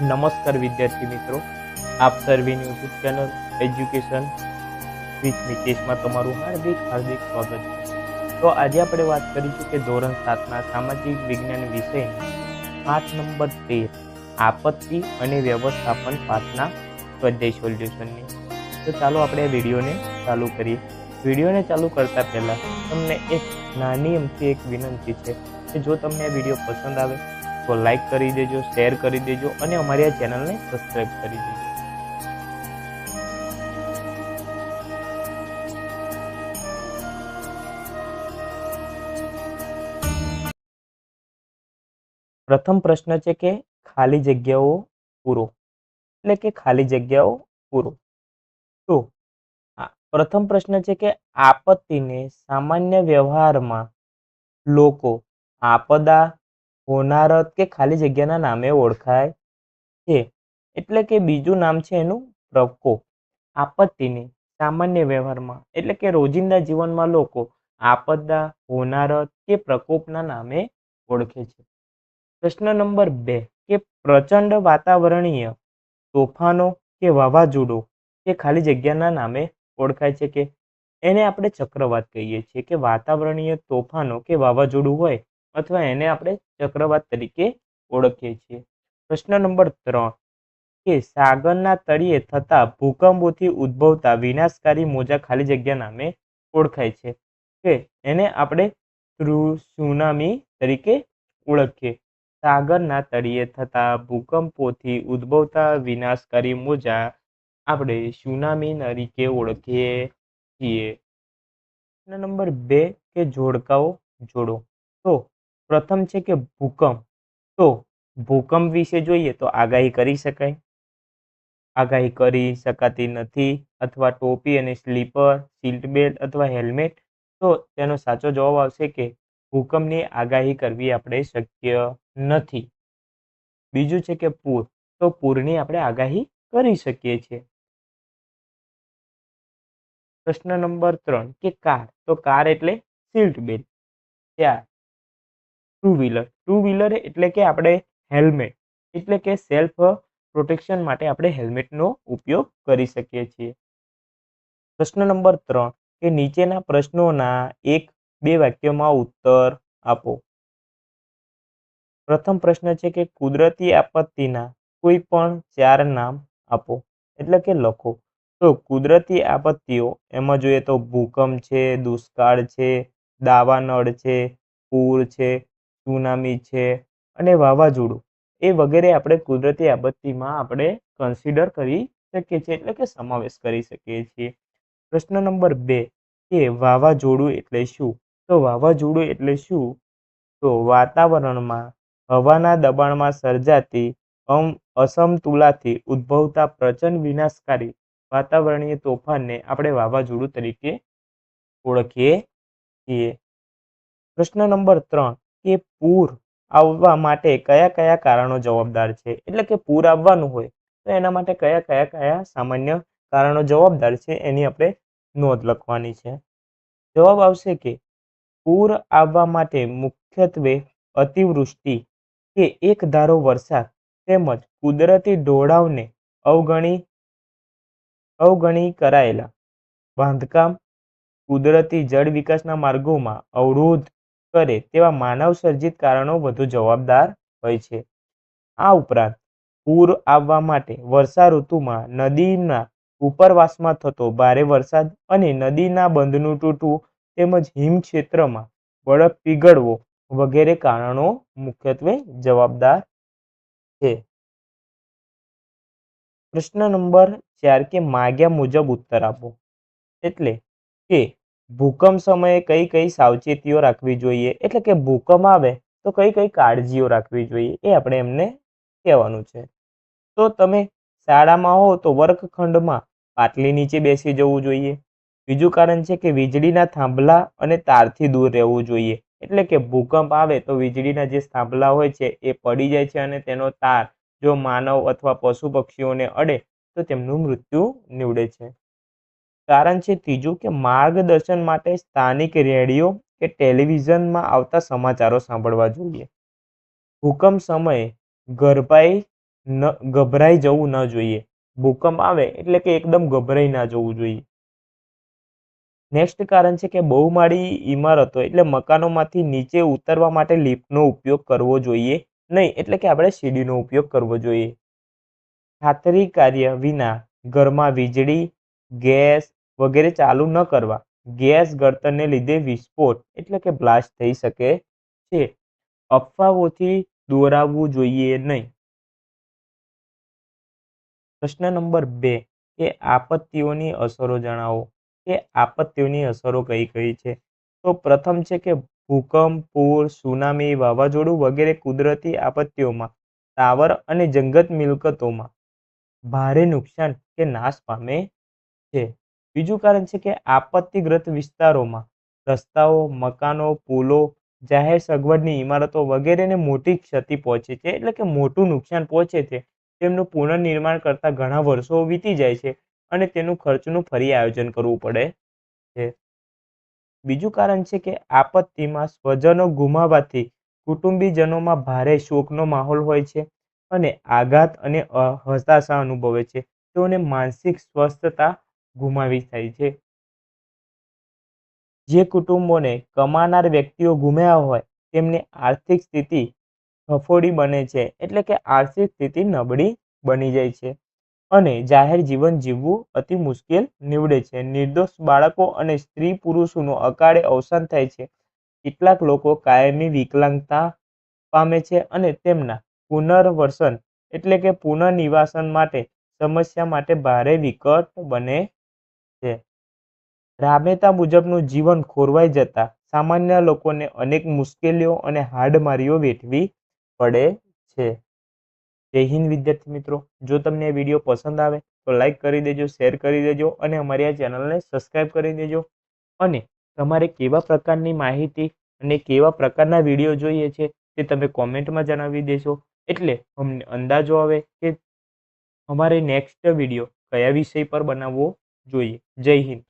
નમસ્કાર વિદ્યાર્થી મિત્રો, આપ સર્વેની યુટ્યુબ ચેનલ એજ્યુકેશન વિથ મિતેશમાં તમારું હાર્દિક સ્વાગત છે। તો આજે આપણે વાત કરીશું કે ધોરણ 7ના સામાજિક વિજ્ઞાન વિષયના પાઠ નંબર 13 આપત્તિ અને વ્યવસ્થાપન પાઠના સ્વાધ્યાય સોલ્યુશનની। તો ચાલો આપણે આ વિડીયોને ચાલુ કરીએ। વિડીયોને ચાલુ કરતા પહેલા તમને એક નાની અમથી એક વિનંતી છે કે જો તમને આ વિડીયો પસંદ આવે તો લાઈક કરી દેજો, શેર કરી દેજો અને અમારી આ ચેનલને સબસ્ક્રાઇબ કરી દેજો। પ્રથમ પ્રશ્ન છે કે ખાલી જગ્યાઓ પૂરો, એટલે કે ખાલી જગ્યાઓ પૂરો। તો પ્રથમ પ્રશ્ન છે કે આપત્તિને સામાન્ય વ્યવહારમાં લોકો આપદા, હોનારત કે ખાલી જગ્યાના નામે ઓળખાય છે। એટલે કે બીજું નામ છે એનું પ્રકોપ। આપત્તિને સામાન્ય વ્યવહારમાં એટલે કે રોજિંદા જીવનમાં લોકો આપદા, હોનારત કે પ્રકોપના નામે ઓળખે છે। પ્રશ્ન નંબર 2 કે પ્રચંડ વાતાવરણીય તોફાનો કે વાવાઝોડું કે ખાલી જગ્યાના નામે ઓળખાય છે કે એને આપણે ચક્રવાત કહીએ છીએ કે વાતાવરણીય તોફાનો કે વાવાઝોડું હોય અથવા એને આપણે ચક્રવાત તરીકે ઓળખીએ છીએ। પ્રશ્ન નંબર 3 કે સાગરના તળિયે થતા ભૂકંપોથી ઉદ્ભવતા વિનાશકારી મોજા ખાલી જગ્યા નામે ઓળખાય છે કે એને આપણે સુનામી તરીકે ઓળખીએ। સાગરના તળિયે થતા ભૂકંપોથી ઉદ્ભવતા વિનાશકારી મોજા આપણે સુનામી તરીકે ઓળખીએ છીએ। પ્રશ્ન નંબર 2 કે જોડકાઓ જોડો। તો પ્રથમ છે કે ભૂકંપ। તો ભૂકંપ વિશે જોઈએ તો આગાહી કરી શકાય, આગાહી કરી શકાતી નથી, અથવા ટોપી અને સ્લીપર, સીટ બેલ્ટ અથવા હેલ્મેટ। તો તેનો સાચો જવાબ આવશે કે ભૂકંપની આગાહી કરવી આપણે શક્ય નથી। બીજું છે કે પૂર। તો પૂરની આપણે આગાહી કરી શકીએ છીએ। પ્રશ્ન નંબર 3 કે કાર। તો કાર એટલે seat belt. 4 two wheeler. Two wheeler એટલે કે આપણે હેલ્મેટ, એટલે કે સેલ્ફ પ્રોટેક્શન માટે આપણે હેલ્મેટનો ઉપયોગ કરી શકીએ છીએ। પ્રશ્ન નંબર 3 કે નીચેના પ્રશ્નોના 1-2 વાક્યોમાં ઉત્તર આપો। પ્રથમ પ્રશ્ન છે કે કુદરતી આપત્તિના કોઈ પણ 4 નામ આપો, એટલે કે લખો। તો કુદરતી આપત્તિઓ એમાં જોઈએ તો ભૂકંપ છે, દુષ્કાળ છે, દાવાનળ છે, પૂર છે, સુનામી છે અને વાવાઝોડું એ વગેરે આપણે કુદરતી આપત્તિમાં આપણે કન્સિડર કરી શકીએ છીએ, એટલે કે સમાવેશ કરી શકીએ છીએ। પ્રશ્ન નંબર 2 કે વાવાઝોડું એટલે શું? તો વાવાઝોડું એટલે શું? તો વાતાવરણમાં હવાના દબાણમાં સર્જાતી અસમતુલાથી ઉદ્ભવતા પ્રચંડ વિનાશકારી વાતાવરણીય તોફાનને આપણે વાવાઝોડું તરીકે ઓળખીએ છીએ। પ્રશ્ન નંબર 3 કે પૂર આવવા માટે કયા કયા કારણો જવાબદાર છે? એટલે કે પૂર આવવાનું હોય તો એના માટે કયા કયા સામાન્ય કારણો જવાબદાર છે એની આપણે નોંધ લખવાની છે। જવાબ આવશે કે પૂર આવવા માટે મુખ્યત્વે અતિવૃષ્ટિ કે એક ધારો વરસાદ તેમજ કુદરતી ઢોળાવને અવગણી કરાયેલા બાંધકામ, કુદરતી જળ વિકાસના માર્ગોમાં અવરોધ કરે તેવા માનવ સર્જિત કારણો વધુ જવાબદાર હોય છે। આ ઉપરાંત પૂર આવવા માટે વર્ષા ઋતુમાં નદીના ઉપરવાસમાં થતો ભારે વરસાદ અને નદીના બંધનું તૂટવું તેમજ હિમ ક્ષેત્રમાં બરફ પીગળવો વગેરે કારણો મુખ્યત્વે જવાબદાર છે। પ્રશ્ન નંબર 4 કે માગ્યા મુજબ ઉત્તર આપો। એટલે કે ભૂકંપ સમયે કઈ કઈ સાવચેતીઓ રાખવી જોઈએ, એટલે કે ભૂકંપ આવે તો કઈ કઈ કાળજીઓ રાખવી જોઈએ એ આપણે એમને કહેવાનું છે। તો તમે શાળામાં હો તો વર્ગખંડમાં પાટલી નીચે બેસી જવું જોઈએ। બીજું કારણ છે કે વીજળીના થાંભલા અને તારથી દૂર રહેવું જોઈએ, એટલે કે ભૂકંપ આવે તો વીજળીના જે થાંભલા હોય છે એ પડી જાય છે અને તેનો તાર જો માનવ અથવા પશુ પક્ષીઓને અડે તો તેમનું મૃત્યુ નીવડે છે। કારણ છે ત્રીજું કે માર્ગદર્શન માટે સ્થાનિક રેડિયો કે ટેલિવિઝનમાં આવતા સમાચારો સાંભળવા જોઈએ। ભૂકંપ સમયે ગભરાઈ ગભરાઈ જવું ન જોઈએ. ભૂકંપ આવે એટલે કે એકદમ ગભરાઈ ના જવું જોઈએ. નેક્સ્ટ કારણ છે કે બહુમાળી ઇમારતો એટલે મકાનોમાંથી નીચે ઉતરવા માટે લિફ્ટનો ઉપયોગ કરવો જોઈએ નહીં, એટલે કે આપણે સીડીનો ઉપયોગ કરવો જોઈએ. ખાતરી કાર્ય વિના ઘરમાં વીજળી, ગેસ વગેરે ચાલુ ન કરવા. ગેસ ગળતરને લીધે વિસ્ફોટ એટલે કે બ્લાસ્ટ થઈ શકે છે. અફવાઓથી દોરાવવું જોઈએ નહીં. પ્રશ્ન નંબર 2 કે આપત્તિઓની અસરો જણાવો. કે આપત્તિઓની અસરો કઈ કઈ છે? તો પ્રથમ છે કે ભૂકંપ, પૂર, સુનામી, વાવાઝોડું વગેરે કુદરતી આપત્તિઓમાં ટાવર અને જંગત મિલકતોમાં ભારે નુકસાન કે નાશ પામે છે. બીજું કારણ છે કે આપત્તિગ્રસ્ત વિસ્તારોમાં રસ્તાઓ, મકાનો, પુલો, જાહેર સગવડની ઇમારતો વગેરેને મોટી ક્ષતિ પહોંચે છે, એટલે કે મોટું નુકસાન પહોંચે છે. તેમનું પુનર્નિર્માણ કરતા ઘણા વર્ષો વીતી જાય છે અને તેનું ખર્ચનું ફરી આયોજન કરવું પડે છે. બીજું કારણ છે કે આપત્તિમાં સ્વજનો ગુમાવવાથી કુટુંબીજનોમાં ભારે શોકનો માહોલ હોય છે અને આઘાત અને હતાશા અનુભવે છે. તેઓને માનસિક સ્વસ્થતા ગુમાવી થાય છે. જે કુટુંબોને કમાનાર વ્યક્તિઓ ગુમ્યા હોય તેમની આર્થિક સ્થિતિ કફોડી બને છે, એટલે કે આર્થિક સ્થિતિ નબળી બની જાય છે અને જાહેર જીવન જીવવું અતિ મુશ્કેલ નીવડે છે. નિર્દોષ બાળકો અને સ્ત્રી પુરુષોનું અકાળે અવસાન થાય છે. કેટલાક લોકો કાયમી વિકલાંગતા પામે છે અને તેમના પુનર્વસન એટલે કે પુનર્નિવાસન માટે સમસ્યા માટે ભારે વિકટ બને છે. રાબેતા મુજબનું જીવન ખોરવાઈ જતા સામાન્ય લોકોને અનેક મુશ્કેલીઓ અને હાડમારીઓ વેઠવી પડે છે. જય હિન્દ વિદ્યાર્થી મિત્રો. જો તમને આ વિડીયો પસંદ આવે તો લાઈક કરી દેજો, શેર કરી દેજો અને અમારી આ ચેનલને સબસ્ક્રાઈબ કરી દેજો. અને તમારે કેવા પ્રકારની માહિતી અને કેવા પ્રકારના વિડીયો જોઈએ છે તે તમે કોમેન્ટમાં જણાવી દેશો, એટલે અમને અંદાજો આવે કે અમારે નેક્સ્ટ વિડીયો કયા વિષય પર બનાવવો જોઈએ. જય હિન્દ.